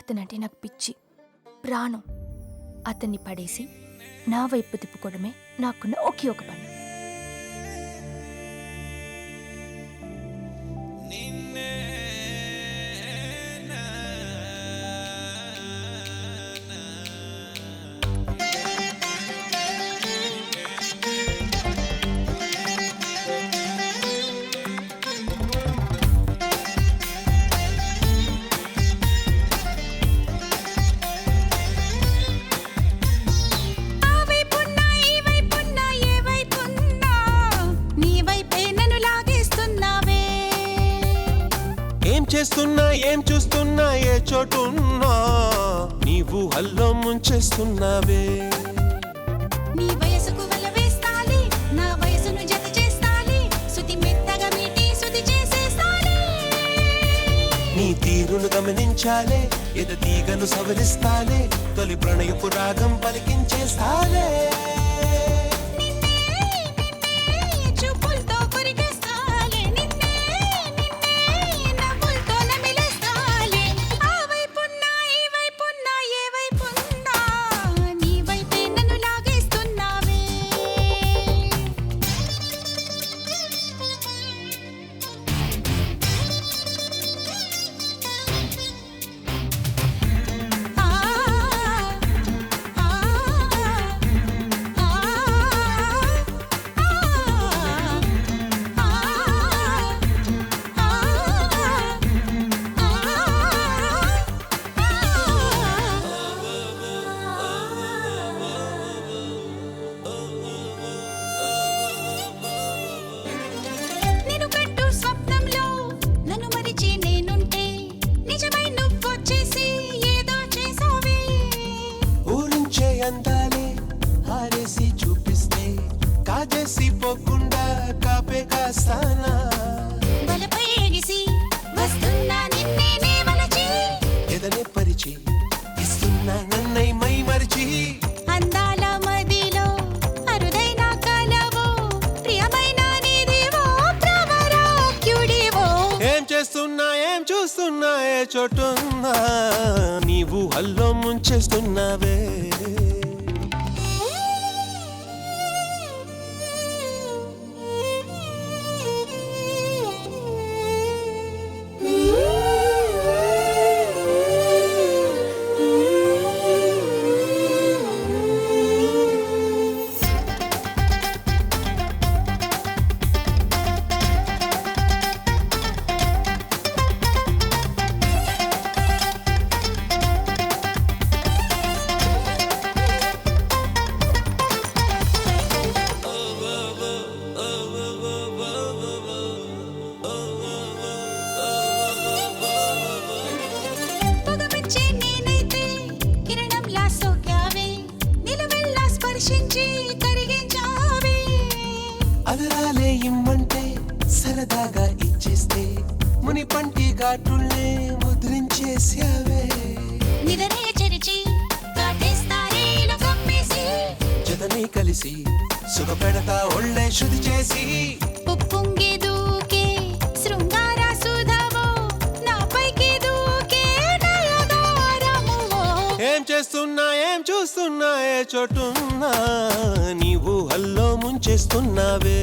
అతనంటే నాకు పిచ్చి, ప్రాణం. అతన్ని పడేసి నా వైపు తిప్పుకోవడమే నాకున్న ఒకే ఒక పని. చేస్తున్నా ఏం చూస్తున్నా ఏ చోటున్నా నీవు హల్లో ముంచేస్తున్నావే. నీ వయసుకు వల వేస్తాలి, నా వయసును జత చేస్తాలి, సుతి మెత్తగా మీటి సుతి చేసేస్తాలి. నీ తీరును గమనించాలే, ఎద తీగను సవరిస్తాలే, తొలి ప్రణయపు రాగం పలికించేస్తాలే. అందాలే హారేసి చూపిస్తే కాజేసి పోకుండా కాపే కాస్తానా. బలపై ఎగిసి వస్తున్నా నిన్నే వలచి, ఎదనే పరిచి ఇస్తున్నా నన్నై మై మరిచి. అందాల మదిలో అరుదైన కలవో, ప్రియమైన నీదివో, ప్రవరాక్యుడివో. ఏం చేస్తున్నా ఏం చూస్తున్నా ఏ చోటున్నా నీవు హల్లో ముంచేస్తున్నావే. అదరాలే ఇమ్మంటే సరదాగా ఇచ్చేస్తే ముని పంటి ఘాటుల్నే ముద్రించేసావే. నిదనే చెరిచి కాటేస్తారేలో కమ్మేసి, జతని కలిసి సుఖపెడతా ఒళ్ళే శుద్ధి చేసి. ఉప్పొంగి దూకే శృంగార సుధవో, నాపైకి దూకే నయగారమువో. ఏం చేస్తున్నా ఏం చూస్తున్నా ఏ చోటున్నా నీవు హల్లో ముంచేస్తున్నావే.